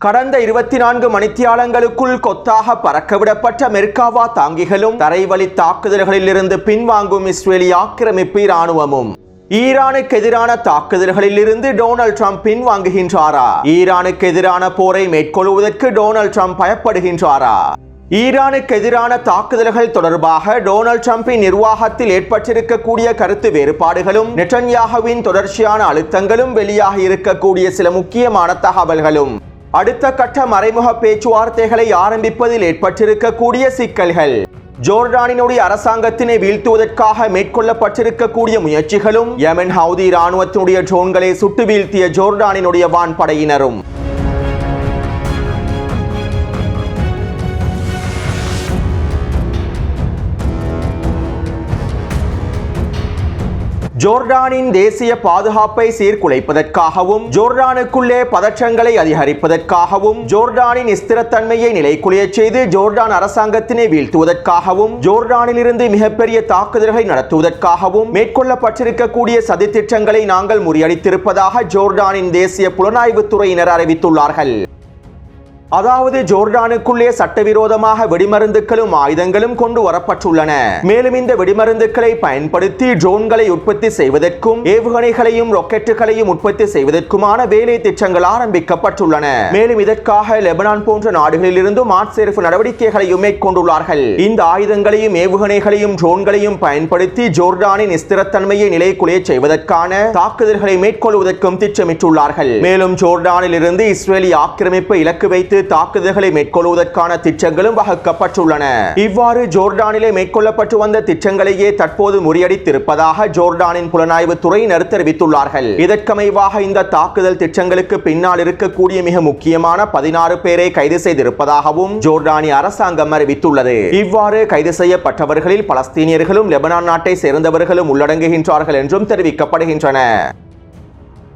கடந்த 24 மணித்தியாலங்களுக்குள் கொத்தாக பறக்கவிடப்பட்ட மெர்காவா தாங்கிகளும் தரைவழி தாக்குதல்களில் இருந்து பின்வாங்கும் இஸ்ரேலிய ஆக்கிரமிப்பு இராணுவமும். ஈரானுக்கு எதிரான தாக்குதல்களில் இருந்து டொனால்ட் ட்ரம்ப் பின்வாங்குகின்றாரா? ஈரானுக்கு எதிரான போரை மேற்கொள்வதற்கு டொனால்ட் ட்ரம்ப் பயப்படுகின்றாரா? ஈரானுக்கு எதிரான தாக்குதல்கள் தொடர்பாக டொனால்ட் ட்ரம்பின் நிர்வாகத்தில் ஏற்பட்டிருக்கக்கூடிய கருத்து வேறுபாடுகளும் நெட்டன்யாகுவின் தொடர்ச்சியான அழுத்தங்களும் வெளியாக இருக்கக்கூடிய சில முக்கியமான தகவல்களும் அடுத்த கட்ட மறைமுக பேச்சுவார்த்தைகளை ஆரம்பிப்பதில் ஏற்பட்டிருக்கக்கூடிய சிக்கல்கள், ஜோர்டானினுடைய அரசாங்கத்தினை வீழ்த்துவதற்காக மேற்கொள்ளப்பட்டிருக்கக்கூடிய முயற்சிகளும், யெமன் ஹவுதி இராணுவத்தினுடைய ட்ரோன்களை சுட்டு வீழ்த்திய ஜோர்டானினுடைய வான்படையினரும். ஜோர்டானின் தேசிய பாதுகாப்பை சீர்குலைப்பதற்காகவும், ஜோர்டானுக்குள்ளே பதற்றங்களை அதிகரிப்பதற்காகவும், ஜோர்டானின் ஸ்திரத்தன்மையை நிலைக்குலையச் செய்து ஜோர்டான் அரசாங்கத்தினை வீழ்த்துவதற்காகவும், ஜோர்டானிலிருந்து மிகப்பெரிய தாக்குதல்களை நடத்துவதற்காகவும் மேற்கொள்ளப்பட்டிருக்கக்கூடிய சதித்திட்டங்களை நாங்கள் முறியடித்திருப்பதாக ஜோர்டானின் தேசிய புலனாய்வுத் துறையினர் அறிவித்துள்ளார்கள். அதாவது ஜோர்டானுக்குள்ளே சட்டவிரோதமாக வெடிமருந்துகளும் ஆயுதங்களும் கொண்டு வரப்பட்டுள்ளன. மேலும் இந்த வெடிமருந்துகளை பயன்படுத்தி ட்ரோன்களை உற்பத்தி செய்வதற்கும், ஏவுகணைகளையும் ராக்கெட்டுகளையும் உற்பத்தி செய்வதற்குமான வேலை திட்டங்கள் ஆரம்பிக்கப்பட்டுள்ளன. மேலும் இதற்காக லெபனான் போன்ற நாடுகளில் இருந்தும் ஆட்சேர்ப்பு நடவடிக்கைகளையும் மேற்கொண்டுள்ளார்கள். இந்த ஆயுதங்களையும் ஏவுகணைகளையும் ட்ரோன்களையும் பயன்படுத்தி ஜோர்டானின் ஸ்திரத்தன்மையை நிலைக்குலைய செய்வதற்கான தாக்குதல்களை மேற்கொள்வதற்கும் திட்டமிட்டுள்ளார்கள். மேலும் ஜோர்டானில் இருந்து இஸ்ரேலிய ஆக்கிரமிப்பை இலக்கு வைத்து தாக்குதல்களை மேற்கொள்வதற்கான திட்டங்களும் வகுக்கப்பட்டுள்ளன. இவ்வாறு ஜோர்டானிலே மேற்கொள்ளப்பட்டு வந்த திட்டங்களையே தற்போது முறியடித்திருப்பதாக ஜோர்டானின் புலனாய்வு துறையினர் தெரிவித்துள்ளார்கள். இதற்கமைவாக இந்த தாக்குதல் திட்டங்களுக்கு பின்னால் இருக்கக்கூடிய மிக முக்கியமான 16 பேரை கைது செய்திருப்பதாகவும் ஜோர்டானிய அரசாங்கம் அறிவித்துள்ளது. இவ்வாறு கைது செய்யப்பட்டவர்களில் பலஸ்தீனியர்களும் லெபனான் நாட்டை சேர்ந்தவர்களும் உள்ளடங்குகின்றார்கள் என்றும் தெரிவிக்கப்படுகின்றன.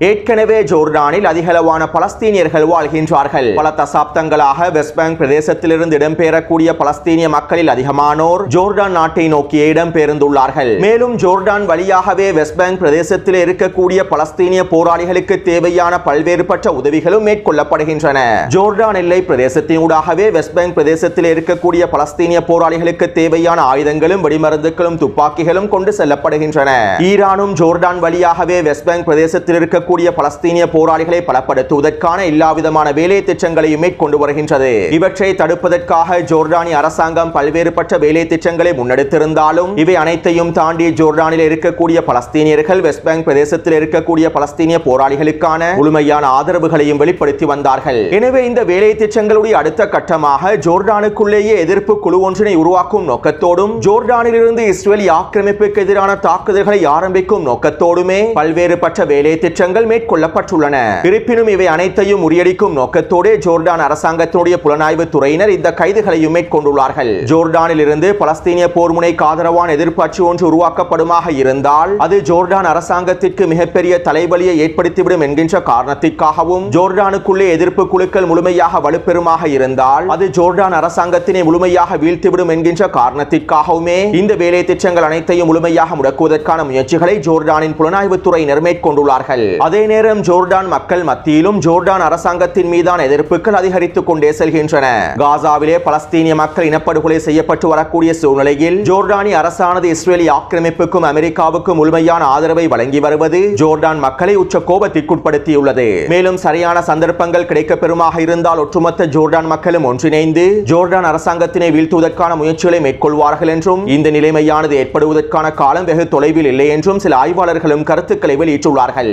ஏற்கனவே ஜோர்டானில் அதிகளவான பலஸ்தீனியர்கள் வாழ்கின்றார்கள். பல தசாப்தங்களாக வெஸ்ட் பேங்க் பிரதேசத்திலிருந்து இடம்பெயரக்கூடிய பலஸ்தீனிய மக்களில் அதிகமானோர் ஜோர்டான் நாட்டை நோக்கி இடம்பெயர்ந்துள்ளார்கள். மேலும் ஜோர்டான் வழியாகவே வெஸ்ட் பேங்க் பிரதேசத்தில் இருக்கக்கூடிய பலஸ்தீனிய போராளிகளுக்கு தேவையான பல்வேறுபட்ட உதவிகளும் மேற்கொள்ளப்படுகின்றன. ஜோர்டான் எல்லை பிரதேசத்தினூடாகவே வெஸ்ட் பேங்க் பிரதேசத்தில் இருக்கக்கூடிய பலஸ்தீனிய போராளிகளுக்கு தேவையான ஆயுதங்களும் வெடிமருந்துகளும் துப்பாக்கிகளும் கொண்டு செல்லப்படுகின்றன. ஈரானும் ஜோர்டான் வழியாகவே வெஸ்ட் பேங்க் பிரதேசத்தில் இருக்க பலஸ்தீனிய போராளிகளை பலப்படுத்துவதற்கான எல்லாவிதமான வேலை திட்டங்களையும் மேற்கொண்டு வருகின்றது. இவற்றை தடுப்பதற்காக ஜோர்டானிய அரசாங்கம் பல்வேறுபட்ட வேலை திட்டங்களை முன்னெடுத்திருந்தாலும் இவை அனைத்தையும் தாண்டி ஜோர்டானில் இருக்கக்கூடிய பலஸ்தீனியர்கள் வெஸ்ட் பேங்க் பிரதேசத்தில் இருக்கக்கூடிய பலஸ்தீனிய போராளிகளுக்கான முழுமையான ஆதரவுகளையும் வெளிப்படுத்தி வந்தார்கள். எனவே இந்த வேலை திட்டங்களுடைய அடுத்த கட்டமாக ஜோர்டானுக்குள்ளேயே எதிர்ப்பு குழு ஒன்றினை உருவாக்கும் நோக்கத்தோடும், ஜோர்டானில் இருந்து இஸ்ரேலிய ஆக்கிரமிப்புக்கு எதிரான தாக்குதல்களை ஆரம்பிக்கும் நோக்கத்தோடுமே பல்வேறுபட்ட வேலை திட்டங்கள் மேற்கொள்ளப்பட்டுள்ளன. இருப்பினும் இவை அனைத்தையும் முறியடிக்கும் நோக்கத்தோடு ஜோர்டான் அரசாங்கத்தினுடைய புலனாய்வு துறையினர் இந்த கைதுகளையும் மேற்கொண்டுள்ளார்கள். ஜோர்டானில் இருந்து பலஸ்தீனிய போர் முனைக்கு ஆதரவான எதிர்ப்பு அச்சு ஒன்று உருவாக்கப்படுமாக இருந்தால் அது ஜோர்டான் அரசாங்கத்திற்கு மிகப்பெரிய தலைவலியை ஏற்படுத்திவிடும் என்கின்ற காரணத்திற்காகவும், ஜோர்டானுக்குள்ளே எதிர்ப்பு குழுக்கள் முழுமையாக வலுப்பெறுமாக இருந்தால் அது ஜோர்டான் அரசாங்கத்தினை முழுமையாக வீழ்த்திவிடும் என்கின்ற காரணத்திற்காகவுமே இந்த வேலை திட்டங்கள் அனைத்தையும் முழுமையாக முடக்குவதற்கான முயற்சிகளை ஜோர்டானின் புலனாய்வு துறையினர் மேற்கொண்டுள்ளார்கள். அதே நேரம் ஜோர்டான் மக்கள் மத்தியிலும் ஜோர்டான் அரசாங்கத்தின் மீதான எதிர்ப்புகள் அதிகரித்துக் கொண்டே செல்கின்றன. காசாவிலே பலஸ்தீனிய மக்கள் இனப்படுகொலை செய்யப்பட்டு வரக்கூடிய சூழ்நிலையில் ஜோர்டானிய அரசானது இஸ்ரேலிய ஆக்கிரமிப்புக்கும் அமெரிக்காவுக்கும் முழுமையான ஆதரவை வழங்கி வருவது ஜோர்டான் மக்களை உச்ச கோபத்திற்குட்படுத்தியுள்ளது. மேலும் சரியான சந்தர்ப்பங்கள் கிடைக்கப்பெறுமாக இருந்தால் ஒட்டுமொத்த ஜோர்டான் மக்களும் ஒன்றிணைந்து ஜோர்டான் அரசாங்கத்தினை வீழ்த்துவதற்கான முயற்சிகளை மேற்கொள்வார்கள் என்றும், இந்த நிலைமையானது ஏற்படுவதற்கான காலம் வெகு தொலைவில் இல்லை என்றும் சில ஆய்வாளர்களும் கருத்துக்களை வெளியிட்டுள்ளார்கள்.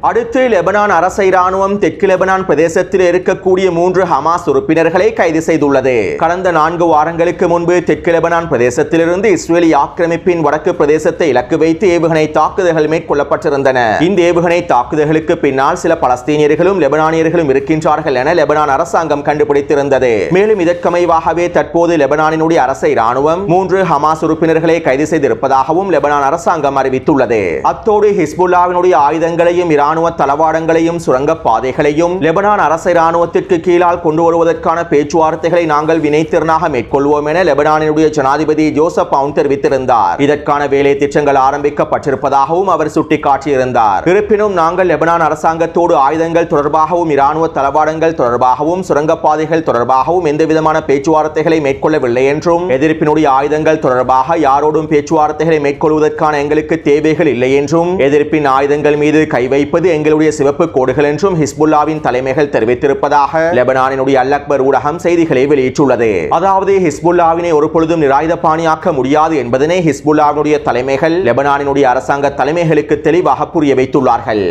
அடுத்து லெபனான் அரச இராணுவம் தெற்கு லெபனான் பிரதேசத்தில் இருக்கக்கூடிய 3 ஹமாஸ் உறுப்பினர்களை கைது செய்துள்ளது. கடந்த 4 வாரங்களுக்கு முன்பு தெற்கு லெபனான் பிரதேசத்திலிருந்து இஸ்ரேலிய ஆக்கிரமிப்பின் வடக்கு பிரதேசத்தை இலக்கு வைத்து ஏவுகணை தாக்குதல்கள் மேற்கொள்ளப்பட்டிருந்தன. இந்த ஏவுகணை தாக்குதல்களுக்கு பின்னால் சில பலஸ்தீனியர்களும் லெபனானியர்களும் இருக்கின்றார்கள் என லெபனான் அரசாங்கம் கண்டுபிடித்திருந்தது. மேலும் இதற்கமைவாகவே தற்போது லெபனானினுடைய அரச இராணுவம் 3 ஹமாஸ் உறுப்பினர்களை கைது செய்திருப்பதாகவும் லெபனான் அரசாங்கம் அறிவித்துள்ளது. அத்தோடு ஹிஸ்புல்லாவினுடைய ஆயுதங்களையும் ஈரான் இராணுவ தளவாடங்களையும் சுரங்க பாதைகளையும் லெபனான் அரசு இராணுவத்திற்கு கீழால் கொண்டு வருவதற்கான பேச்சுவார்த்தைகளை நாங்கள் வினைத்திறனாக மேற்கொள்வோம் என லெபனானினுடைய ஜனாதிபதி ஜோசப் அவுன் தெரிவித்திருந்தார். இதற்கான வேலை திட்டங்கள் ஆரம்பிக்கப்பட்டிருப்பதாகவும் அவர் சுட்டிக்காட்டியிருந்தார். இருப்பினும் நாங்கள் லெபனான் அரசாங்கத்தோடு ஆயுதங்கள் தொடர்பாகவும் இராணுவ தளவாடங்கள் தொடர்பாகவும் சுரங்கப்பாதைகள் தொடர்பாகவும் எந்தவிதமான பேச்சுவார்த்தைகளை மேற்கொள்ளவில்லை என்றும் எதிர்ப்பினுடைய ஆயுதங்கள் தொடர்பாக யாரோடும் பேச்சுவார்த்தைகளை மேற்கொள்வதற்கான எங்களுக்கு தேவைகள் இல்லை என்றும் எதிர்ப்பின் ஆயுதங்கள் மீது கை வைப்பது எங்களுடைய சிவப்பு கோடுகள் என்றும் ஹிஸ்புல்லாவின் தலைமைகள் தெரிவித்திருப்பதாக லெபனானினுடைய அல் அக்பர் ஊடகம் செய்திகளை வெளியிட்டுள்ளது. அதாவது ஹிஸ்புல்லாவினை ஒருபொழுதும் நிராயுதபாணியாக்க முடியாது என்பதனை ஹிஸ்புல்லாவினுடைய தலைமைகள் லெபனானினுடைய அரசாங்க தலைமைகளுக்கு தெளிவாக புரிய வைத்துள்ளார்கள்.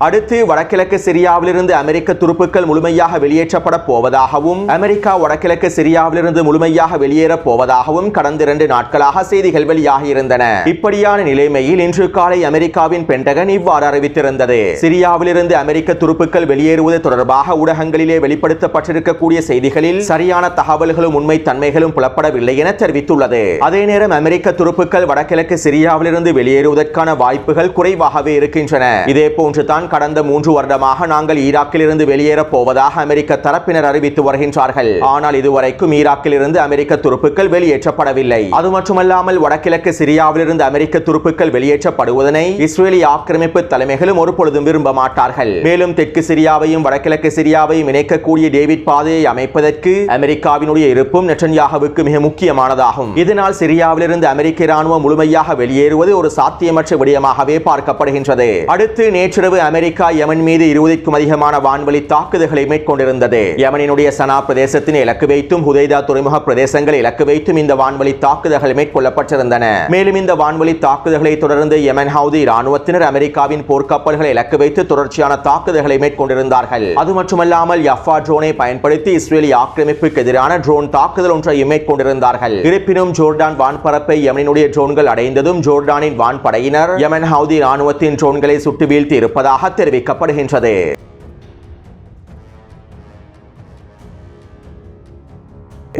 அடுத்து வடகிழக்கு சிரியாவிலிருந்து அமெரிக்க துருப்புக்கள் முழுமையாக வெளியேற்றப்பட போவதாகவும் அமெரிக்கா வடகிழக்கு சிரியாவிலிருந்து முழுமையாக வெளியேறப் போவதாகவும் கடந்த 2 நாட்களாக செய்திகள் வெளியாகியிருந்தன. இப்படியான நிலைமையில் இன்று காலை அமெரிக்காவின் பென்டகன் இவ்வாறு அறிவித்திருந்தது. சிரியாவிலிருந்து அமெரிக்க துருப்புக்கள் வெளியேறுவது தொடர்பாக ஊடகங்களிலே வெளிப்படுத்தப்பட்டிருக்கக்கூடிய செய்திகளில் சரியான தகவல்களும் உண்மை தன்மைகளும் புலப்படவில்லை என தெரிவித்துள்ளது. அதே நேரம் அமெரிக்க துருப்புக்கள் வடகிழக்கு சிரியாவிலிருந்து வெளியேறுவதற்கான வாய்ப்புகள் குறைவாகவே இருக்கின்றன. இதே போன்றுதான் கடந்த 3 வருடமாக நாங்கள் ஈராக்கில் இருந்து வெளியேறப் போவதாக அமெரிக்க தரப்பினர் அறிவித்து வருகின்றார்கள். ஆனால் இதுவரைக்கும் ஈராக்கில் இருந்து அமெரிக்க துருப்புக்கள் வெளியேற்றப்படவில்லை. அது மட்டுமல்லாமல் வடகிழக்கு சிரியாவில் இருந்து அமெரிக்க துருப்புக்கள் வெளியேற்றப்படுவதனை இஸ்ரேலி ஆக்கிரமிப்பு தலைமைகளும் ஒருபொழுதும் விரும்ப மாட்டார்கள். மேலும் தெற்கு சிரியாவையும் வடகிழக்கு சிரியாவையும் இணைக்கக்கூடிய டேவிட் பாதையை அமைப்பதற்கு அமெரிக்காவினுடைய இருப்பும் நெட்டன்யாகுவுக்கு மிக முக்கியமானதாகும். இதனால் சிரியாவில் இருந்து அமெரிக்க இராணுவம் முழுமையாக வெளியேறுவது ஒரு சாத்தியமற்ற விடயமாகவே பார்க்கப்படுகின்றது. அடுத்து நேற்றிரவு அமெரிக்கா யமன் மீது 20க்கும் அதிகமான வான்வழி தாக்குதல்களை மேற்கொண்டிருந்தது. யமனினுடைய சனா பிரதேசத்தினை இலக்கு வைத்தும் ஹுதைதா துறைமுக பிரதேசங்களை இலக்கு வைத்தும் இந்த வான்வழி தாக்குதல்கள் மேற்கொள்ளப்பட்டிருந்தன. மேலும் இந்த வான்வழி தாக்குதல்களை தொடர்ந்து யமன் ஹவுதி இராணுவத்தினர் அமெரிக்காவின் போர்க்கப்பல்களை இலக்கு வைத்து தொடர்ச்சியான தாக்குதல்களை மேற்கொண்டிருந்தார்கள். அது மட்டுமல்லாமல் யஃபா ட்ரோனை பயன்படுத்தி இஸ்ரேலி ஆக்கிரமிப்புக்கு எதிரான ட்ரோன் தாக்குதல் ஒன்றையும் மேற்கொண்டிருந்தார்கள். இருப்பினும் ஜோர்டான் வான்பரப்பை யமனினுடைய ட்ரோன்கள் அடைந்ததும் ஜோர்டானின் வான்படையினர் யமன் ஹவுதி இராணுவத்தின் ட்ரோன்களை சுட்டு வீழ்த்தி இருப்பதாக தெரிவிக்கப்படுகின்றது.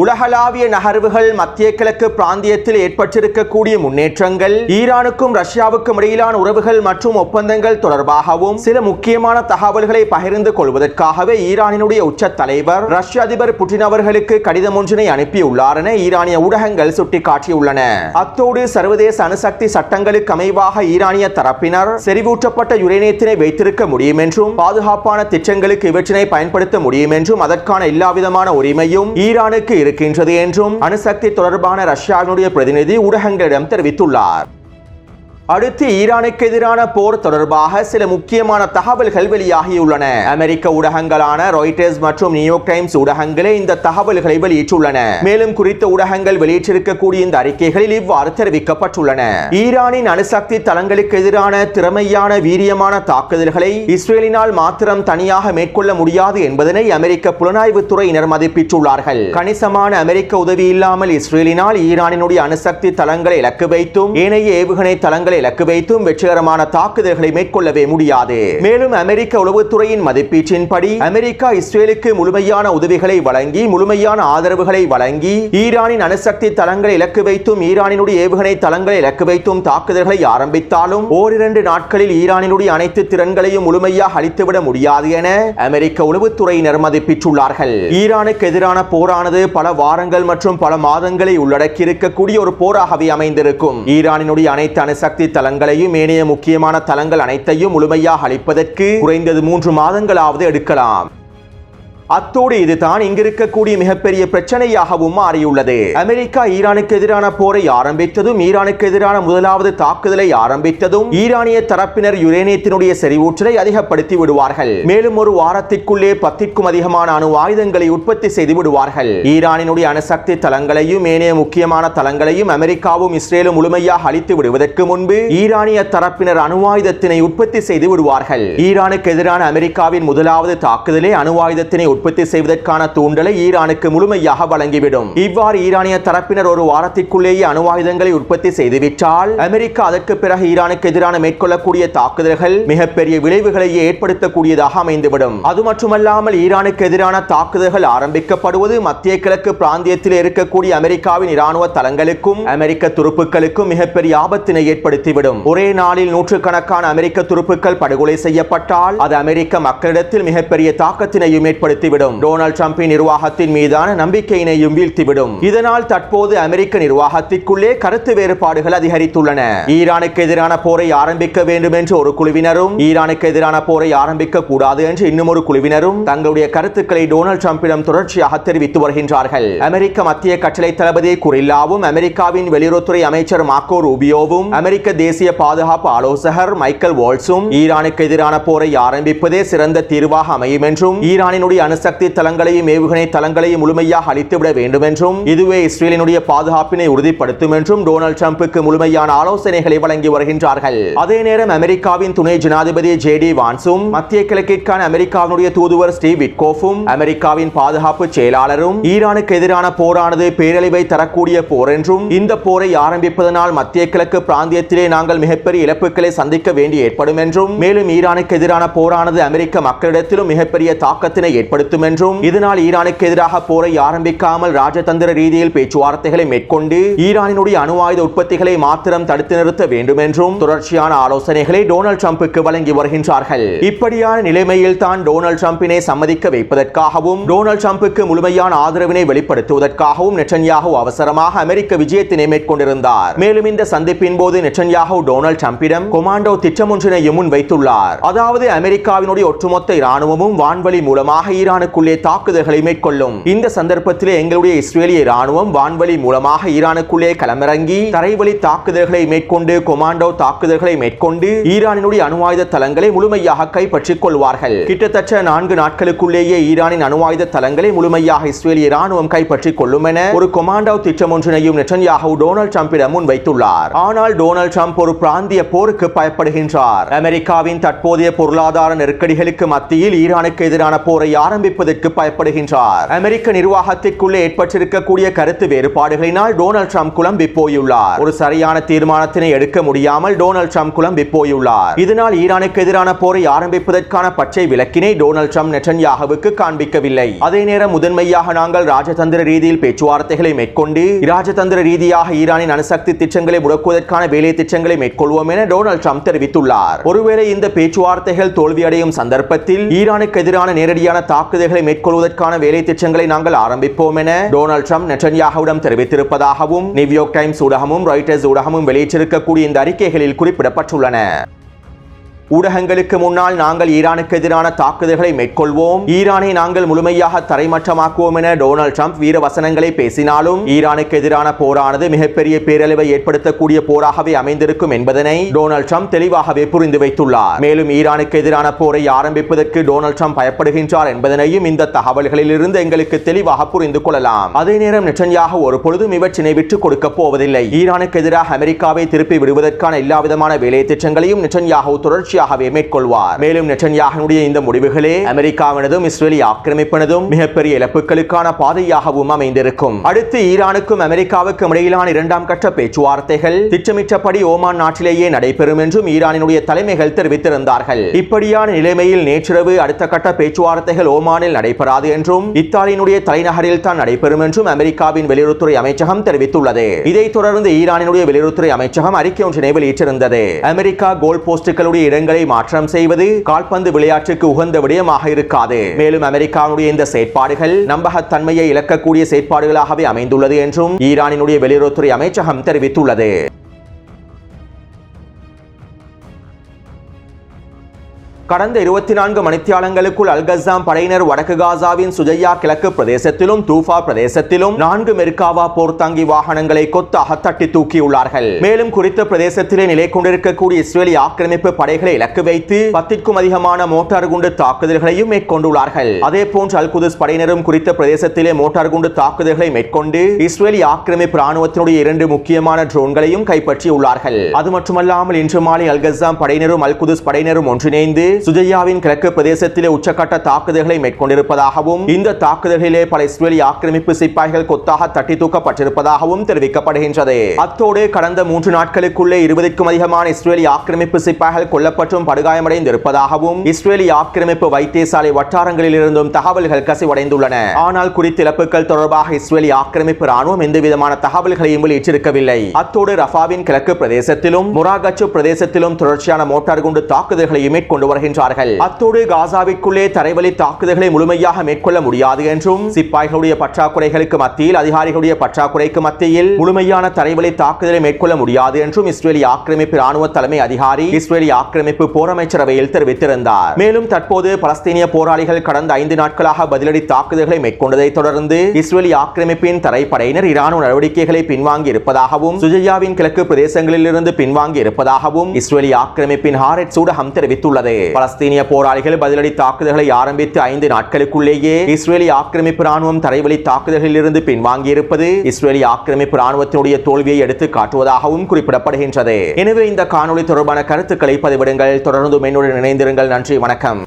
உலகளாவிய நகர்வுகள் மத்திய கிழக்கு பிராந்தியத்தில் ஏற்பட்டிருக்கக்கூடிய முன்னேற்றங்கள் ஈரானுக்கும் ரஷ்யாவுக்கும் இடையிலான உறவுகள் மற்றும் ஒப்பந்தங்கள் தொடர்பாகவும் சில முக்கியமான தகவல்களை பகிர்ந்து கொள்வதற்காகவே ஈரானினுடைய உச்ச தலைவர் ரஷ்ய அதிபர் புட்டின் அவர்களுக்கு கடிதம் ஒன்றினை அனுப்பியுள்ளார் என ஈரானிய ஊடகங்கள் சுட்டிக்காட்டியுள்ளன. அத்தோடு சர்வதேச அணுசக்தி சட்டங்களுக்கு அமைவாக ஈரானிய தரப்பினர் செறிவூட்டப்பட்ட யுரேனியத்தினை வைத்திருக்க முடியும் என்றும் பாதுகாப்பான திட்டங்களுக்கு இவற்றினை பயன்படுத்த முடியும் என்றும் அதற்கான எல்லாவிதமான உரிமையும் ஈரானுக்கு இருக்கின்றது என்றும் அணுசக்தி தொடர்பான ரஷ்யாவினுடைய பிரதிநிதி ஊடகங்களிடம் தெரிவித்துள்ளார். அடுத்து ஈரானுக்கு எதிரான போர் தொடர்பாக சில முக்கியமான தகவல்கள் வெளியாகியுள்ளன. அமெரிக்க ஊடகங்களான ராய்ட்டர்ஸ் மற்றும் நியூயார்க் டைம்ஸ் ஊடகங்களே இந்த தகவல்களை வெளியிட்டுள்ளன. மேலும் குறித்த ஊடகங்கள் வெளியிட்டிருக்கக்கூடிய இந்த அறிக்கைகளில் இவ்வாறு தெரிவிக்கப்பட்டுள்ளன. ஈரானின் அணுசக்தி தளங்களுக்கு எதிரான திறமையான வீரியமான தாக்குதல்களை இஸ்ரேலினால் மாத்திரம் தனியாக மேற்கொள்ள முடியாது என்பதனை அமெரிக்க புலனாய்வு துறையினர் மதிப்பிட்டுள்ளார்கள். கணிசமான அமெரிக்க உதவி இல்லாமல் இஸ்ரேலினால் ஈரானினுடைய அணுசக்தி தளங்களை இலக்கு வைத்தும் ஏனைய ஏவுகணை தளங்களை இலக்கு வைத்தும் வெற்றிகரமான தாக்குதல்களை மேற்கொள்ளவே முடியாது. மேலும் அமெரிக்க உளவுத்துறையின் மதிப்பீட்டின்படி அமெரிக்கா இஸ்ரேலுக்கு முழுமையான உதவிகளை வழங்கி முழுமையான ஆதரவுகளை வழங்கி ஈரானின் அணுசக்தி தளங்களை இலக்கு வைத்தும் ஈரானினுடைய ஏவுகணை தளங்களை இலக்கு வைத்தும் தாக்குதல்களை ஆரம்பித்தாலும் ஓரிரண்டு நாட்களில் ஈரானினுடைய அனைத்து திறன்களையும் முழுமையாக அழித்துவிட முடியாது என அமெரிக்க உளவுத்துறையினர் மதிப்பிட்டுள்ளார்கள். ஈரானுக்கு எதிரான போரானது பல வாரங்கள் மற்றும் பல மாதங்களை உள்ளடக்கி இருக்கக்கூடிய ஒரு போராகவே அமைந்திருக்கும். ஈரானினுடைய அனைத்து அணுசக்தி தளங்களையும் ஏனைய முக்கியமான தளங்கள் அனைத்தையும் முழுமையாக அளிப்பதற்கு குறைந்தது 3 மாதங்களாவது எடுக்கலாம். அத்தோடு இதுதான் இங்கிருக்கக்கூடிய மிகப்பெரிய பிரச்சனையாகவும் மாறியுள்ளது. அமெரிக்கா ஈரானுக்கு எதிரான போரை ஆரம்பித்ததும் ஈரானுக்கு எதிரான முதலாவது தாக்குதலை ஆரம்பித்ததும் ஈரானிய தரப்பினர் யுரேனியத்தினுடைய செறிவூற்றலை அதிகப்படுத்தி விடுவார்கள். மேலும் ஒரு வாரத்திற்குள்ளே 10க்கும் அதிகமான அணு ஆயுதங்களை உற்பத்தி செய்து விடுவார்கள். ஈரானினுடைய அணுசக்தி தளங்களையும் ஏனைய முக்கியமான தளங்களையும் அமெரிக்காவும் இஸ்ரேலும் முழுமையாக அழித்து விடுவதற்கு முன்பு ஈரானிய தரப்பினர் அணு ஆயுதத்தினை உற்பத்தி செய்து விடுவார்கள். ஈரானுக்கு எதிரான அமெரிக்காவின் முதலாவது தாக்குதலே அணு ஆயுதத்தினை உற்பத்தி செய்வதற்கான தூண்டலை ஈரானுக்கு முழுமையாக வழங்கிவிடும். இவ்வாறு ஈரானிய தரப்பினர் ஒரு வாரத்திற்குள்ளேயே அணு ஆயுதங்களை உற்பத்தி செய்துவிட்டால் அமெரிக்கா அதற்கு பிறகு ஈரானுக்கு எதிரான மேற்கொள்ளக்கூடிய தாக்குதல்கள் மிகப்பெரிய விளைவுகளையே ஏற்படுத்தக்கூடியதாக அமைந்துவிடும். அது மட்டுமல்லாமல் ஈரானுக்கு எதிரான தாக்குதல்கள் ஆரம்பிக்கப்படுவது மத்திய கிழக்கு பிராந்தியத்தில் இருக்கக்கூடிய அமெரிக்காவின் இராணுவ தளங்களுக்கும் அமெரிக்க துருப்புக்களுக்கும் மிகப்பெரிய ஆபத்தினை ஏற்படுத்திவிடும். ஒரே நாளில் நூற்றுக்கணக்கான அமெரிக்க துருப்புக்கள் படுகொலை செய்யப்பட்டால் அது அமெரிக்க மக்களிடத்தில் மிகப்பெரிய தாக்கத்தினையும் ஏற்படுத்திவிடும். டொனால்ட் ட்ரம்பின் நிர்வாகத்தின் மீதான நம்பிக்கையினையும் வீழ்த்திவிடும். இதனால் தற்போது அமெரிக்க நிர்வாகத்திற்குள்ளே கருத்து வேறுபாடுகள் அதிகரித்துள்ளன. ஈரானுக்கு எதிரான போரை ஆரம்பிக்க வேண்டும் என்று ஒரு குழுவினரும் ஈரானுக்கு எதிரான போரை ஆரம்பிக்க கூடாது என்று இன்னும் ஒரு குழுவினரும் தங்களுடைய கருத்துக்களை டொனால்ட் ட்ரம்பிடம் தொடர்ச்சியாக தெரிவித்து வருகின்றார்கள். அமெரிக்க மத்திய கட்டளை தளபதி குரில்லாவும் அமெரிக்காவின் வெளியுறவுத்துறை அமைச்சர் மார்க்கோ ரூபியோவும் அமெரிக்க தேசிய பாதுகாப்பு ஆலோசகர் மைக்கேல் வால்ட்ஸும் ஈரானுக்கு எதிரான போரை ஆரம்பிப்பதே சிறந்த தீர்வாக அமையும் என்றும் ஈரானினுடைய அணுசக்தி தளங்களையும் ஏவுகணை தளங்களையும் முழுமையாக அழித்துவிட வேண்டும் என்றும் இதுவே இஸ்ரேலினுடைய பாதுகாப்பினை உறுதிப்படுத்தும் என்றும் டொனால்ட் ட்ரம்புக்கு முழுமையான ஆலோசனைகளை வழங்கி வருகின்றார்கள். அதே நேரம் அமெரிக்காவின் துணை ஜனாதிபதி ஜே.டி. வான்ஸும் மத்திய கிழக்கிற்கான அமெரிக்காவினுடைய தூதுவர் ஸ்டீவ் விட்கோஃபும் அமெரிக்காவின் பாதுகாப்பு செயலாளரும் ஈரானுக்கு எதிரான போரானது பேரழிவை தரக்கூடிய போர் என்றும் இந்த போரை ஆரம்பிப்பதனால் மத்திய கிழக்கு பிராந்தியத்திலே நாங்கள் மிகப்பெரிய இழப்புகளை சந்திக்க வேண்டி ஏற்படும் என்றும் மேலும் ஈரானுக்கு எதிரான போரானது அமெரிக்க மக்களிடத்திலும் மிகப்பெரிய தாக்கத்தினை ஏற்படுத்தும் என்றும் இதனால் ஈரானுக்கு எதிராக போரை ஆரம்பிக்காமல் ராஜதந்திர ரீதியில் பேச்சுவார்த்தைகளை மேற்கொண்டு ஈரானினுடைய அணு ஆயுத உற்பத்திகளை மாத்திரம் தடுத்து நிறுத்த வேண்டும் என்றும் தொடர்ச்சியான ஆலோசனைகளை டொனால்ட் ட்ரம்புக்கு வழங்கி வருகின்றார்கள். இப்படியான நிலைமையில் தான் டொனால்ட் ட்ரம்பினை சம்மதிக்க வைப்பதற்காகவும் டொனால்ட் ட்ரம்புக்கு முழுமையான ஆதரவினை வெளிப்படுத்துவதற்காகவும் நெட்டன்யாஹூ அவசரமாக அமெரிக்க விஜயத்தினை மேற்கொண்டிருந்தார். மேலும் இந்த சந்திப்பின் போது நெட்டன்யாஹூ டொனால்ட் ட்ரம்பிடம் கொமாண்டோ திட்டம் ஒன்றினையும் முன்வைத்துள்ளார். அதாவது அமெரிக்காவினுடைய ஒட்டுமொத்த இராணுவமும் வான்வழி மூலமாக ஈரானுக்குள்ளே தாக்குதல்களை மேற்கொள்ளும். இந்த சந்தர்ப்பத்திலே எங்களுடைய இஸ்ரேலிய இராணுவம் வான்வழி மூலமாக ஈரானுக்குள்ளே களமிறங்கி தரைவழி தாக்குதல்களை மேற்கொண்டு கொமாண்டோ தாக்குதல்களை மேற்கொண்டு ஈரானினுடைய அணு ஆயுத தளங்களை முழுமையாக கைப்பற்றிக் கொள்வார்கள். கிட்டத்தட்ட 4 நாட்களுக்குள்ளேயே ஈரானின் அணு ஆயுத தளங்களை முழுமையாக இஸ்ரேலிய இராணுவம் கைப்பற்றிக் கொள்ளும் என ஒரு கொமாண்டோ திட்டம் ஒன்றினையும் நெட்டன்யாஹூ டொனால்ட் ட்ரம்பிடம் முன்வைத்துள்ளார். ஆனால் டொனால்ட் ட்ரம்ப் ஒரு பிராந்திய போருக்கு பயப்படுகின்றார். அமெரிக்காவின் தற்போதைய பொருளாதார நெருக்கடிகளுக்கு மத்தியில் ஈரானுக்கு எதிரான போரை ஆரம்பிப்பதற்கு பயப்படுகின்றார். அமெரிக்க நிர்வாகத்திற்குள்ளே ஏற்பட்டிருக்கக்கூடிய கருத்து வேறுபாடுகளினால் டொனால்ட் ட்ரம்ப் குழம்பி போயுள்ளார். ஒரு சரியான தீர்மானத்தினை எடுக்க முடியாமல் டொனால்ட் ட்ரம்ப் குழம்பி போயுள்ளார். இதனால் ஈரானுக்கு எதிரான போரை ஆரம்பிப்பதற்கான பச்சை விளக்கினை டொனால்ட் ட்ரம்ப் நெட்டன்யாஹூவுக்கு காண்பிக்கவில்லை. அதே நேரம் முதன்மையாக நாங்கள் ராஜதந்திர ரீதியில் பேச்சுவார்த்தைகளை மேற்கொண்டு ராஜதந்திர ரீதியாக ஈரானின் அணுசக்தி திட்டங்களை முடக்குவதற்கான வேலை திட்டங்களை மேற்கொள்வோம் என டொனால்ட் ட்ரம்ப் தெரிவித்துள்ளார். ஒருவேளை இந்த பேச்சுவார்த்தைகள் தோல்வியடையும் சந்தர்ப்பத்தில் ஈரானுக்கு எதிரான நேரடியான தாக்குதல்களை மேற்கொள்வதற்கான வேலை திட்டங்களை நாங்கள் ஆரம்பிப்போம் என டொனால்ட் ட்ரம்ப் நெட்டன்யாஹூவிடம் தெரிவித்திருப்பதாகவும் நியூயார்க் டைம்ஸ் ஊடகமும் ராய்ட்டர்ஸ் ஊடகமும் வெளியிட்டிருக்கக்கூடிய இந்த அறிக்கைகளில் குறிப்பிடப்பட்டுள்ளன. ஊடகங்களுக்கு முன்னால் நாங்கள் ஈரானுக்கு எதிரான தாக்குதல்களை மேற்கொள்வோம், ஈரானை நாங்கள் முழுமையாக தரைமட்டமாக்குவோம் என டொனால்ட் ட்ரம்ப் வீர வசனங்களை பேசினாலும் ஈரானுக்கு எதிரான போரானது மிகப்பெரிய பேரழிவை ஏற்படுத்தக்கூடிய போராகவே அமைந்திருக்கும் என்பதனை டொனால்ட் ட்ரம்ப் தெளிவாகவே புரிந்து வைத்துள்ளார். மேலும் ஈரானுக்கு எதிரான போரை ஆரம்பிப்பதற்கு டொனால்ட் ட்ரம்ப் பயப்படுகின்றார் என்பதனையும் இந்த தகவல்களில் இருந்து எங்களுக்கு தெளிவாக புரிந்து கொள்ளலாம். அதே நேரம் நெட்டன்யாஹூ ஒரு பொழுதும் இவற்றினை விட்டுக் கொடுக்க போவதில்லை. ஈரானுக்கு எதிராக அமெரிக்காவை திருப்பி விடுவதற்கான எல்லாவிதமான வேலை திட்டங்களையும் நெட்டன்யாஹூ தொடர்ச்சி மேற்கொள்வார். மேலும் நெட்டன்யாஹூவுடைய இந்த முடிவுகளே அமெரிக்காவினதும் இஸ்ரேலிய ஆக்கிரமிப்பினதும் மிகப்பெரிய இழப்புகளுக்கான பாதையாகவும் அமைந்திருக்கும். அடுத்து ஈரானுக்கும் அமெரிக்காவுக்கும் இடையிலான 2ஆம் கட்ட பேச்சுவார்த்தைகள் திட்டமிட்டபடி ஓமான் நாட்டிலேயே நடைபெறும் என்றும் ஈரானினுடைய தலைமைகள் தெரிவித்திருந்தார்கள். இப்படியான நிலைமையில் நேற்றிரவு அடுத்த கட்ட பேச்சுவார்த்தைகள் ஓமானில் நடைபெறாது என்றும் இத்தாலியினுடைய தலைநகரில் தான் நடைபெறும் என்றும் அமெரிக்காவின் வெளியுறவுத்துறை அமைச்சகம் தெரிவித்துள்ளது. இதைத் தொடர்ந்து ஈரானினுடைய வெளியுறவுத்துறை அமைச்சகம் அறிக்கை ஒன்றினை வெளியிட்டிருந்தது. அமெரிக்கா கோல் போஸ்டுகளுடைய இடங்களை மாற்றம் செய்வது கால்பந்து விளையாட்டுக்கு உகந்த விடயமாக இருக்காது. மேலும் அமெரிக்காவுடைய இந்த செயற்பாடுகள் நம்பகத்தன்மையை இழக்கக்கூடிய செயற்பாடுகளாகவே அமைந்துள்ளது என்றும் ஈரானினுடைய வெளியுறவுத்துறை அமைச்சகம் தெரிவித்துள்ளது. கடந்த 24 மணித்தியாலங்களுக்குள் அல்-கஸ்ஸாம் படையினர் வடக்கு காசாவின் சுஜையா கிழக்கு பிரதேசத்திலும் தூஃபா பிரதேசத்திலும் 4 மெர்காவா போர்த்தாங்கி வாகனங்களை கொத்தாக தட்டி தூக்கியுள்ளார்கள். மேலும் குறித்த பிரதேசத்திலே நிலை கொண்டிருக்கக்கூடிய இஸ்ரேலிய ஆக்கிரமிப்பு படைகளை இலக்கு வைத்து 10க்கும் அதிகமான மோட்டார் குண்டு தாக்குதல்களையும் மேற்கொண்டுள்ளார்கள். அதே போன்று அல் குதுஸ் படையினரும் குறித்த பிரதேசத்திலே மோட்டார் குண்டு தாக்குதல்களை மேற்கொண்டு இஸ்ரேலிய ஆக்கிரமிப்பு ராணுவத்தினுடைய 2 முக்கியமான ட்ரோன்களையும் கைப்பற்றியுள்ளார்கள். அது மட்டுமல்லாமல் இன்று மாலை அல்-கஸ்ஸாம் படையினரும் அல் குதுஸ் படையினரும் ஒன்றிணைந்து சுஜையாவின் கிழக்கு பிரதேசத்திலே உச்சக்கட்ட தாக்குதல்களை மேற்கொண்டிருப்பதாகவும் இந்த தாக்குதல்களிலே பல இஸ்ரேலிய ஆக்கிரமிப்பு சிப்பாய்கள் கொத்தாக தட்டி தூக்கப்பட்டிருப்பதாகவும் தெரிவிக்கப்படுகின்றது. அத்தோடு கடந்த 3 நாட்களுக்குள்ளே 20க்கும் அதிகமான இஸ்ரேலிய ஆக்கிரமிப்பு சிப்பாய்கள் கொல்லப்பட்டும் படுகாயமடைந்திருப்பதாகவும் இஸ்ரேலிய ஆக்கிரமிப்பு வைத்தியசாலை வட்டாரங்களில் இருந்தும் தகவல்கள் கசிவடைந்துள்ளன. ஆனால் குறித்த இழப்புகள் தொடர்பாக இஸ்ரேலிய ஆக்கிரமிப்பு ராணுவம் எந்தவிதமான தகவல்களையும் வெளியிட்டிருக்கவில்லை. அத்தோடு ரஃபாவின் கிழக்கு பிரதேசத்திலும் முராகச்சு பிரதேசத்திலும் தொடர்ச்சியான மோட்டார் குண்டு தாக்குதல்களை மேற்கொண்டு வருகின்றார்கள். அத்தோடு காசாவிற்குள்ளே தரைவழி தாக்குதல்களை முழுமையாக மேற்கொள்ள முடியாது என்றும் சிப்பாய்களுடைய பற்றாக்குறைகளுக்கு மத்தியில் அதிகாரிகளுடைய பற்றாக்குறைக்கு மத்தியில் முழுமையான தரைவழி தாக்குதலை மேற்கொள்ள முடியாது என்றும் இஸ்ரேலிய ஆக்கிரமிப்பு ராணுவ தலைமை அதிகாரி இஸ்ரேலிய ஆக்கிரமிப்பு போர் அமைச்சரவையில் தெரிவித்திருந்தார். மேலும் தற்போது பலஸ்தீனிய போராளிகள் கடந்த 5 நாட்களாக பதிலடி தாக்குதல்களை மேற்கொண்டதை தொடர்ந்து இஸ்ரேலிய ஆக்கிரமிப்பின் தரைப்படையினர் இராணுவ நடவடிக்கைகளை பின்வாங்கி இருப்பதாகவும் சுஜையாவின் கிழக்கு பிரதேசங்களில் இருந்து பின்வாங்கி இருப்பதாகவும் இஸ்ரேலிய ஆக்கிரமிப்பின் ஹாரெட்ஸ் ஊடகம் தெரிவித்துள்ளது. பலஸ்தீனிய போராளிகள் பதிலடி தாக்குதல்களை ஆரம்பித்து 5 நாட்களுக்குள்ளேயே இஸ்ரேலிய ஆக்கிரமிப்பு ராணுவம் தரைவழி தாக்குதல்களில் இருந்து பின்வாங்கி இருப்பது இஸ்ரேலிய ஆக்கிரமிப்பு ராணுவத்தினுடைய தோல்வியை எடுத்து காட்டுவதாகவும் குறிப்பிடப்படுகின்றது. எனவே இந்த காணொளி தொடர்பான கருத்துக்களை பதிவிடுங்கள். தொடர்ந்து என்னுடன் இணைந்திருங்கள். நன்றி, வணக்கம்.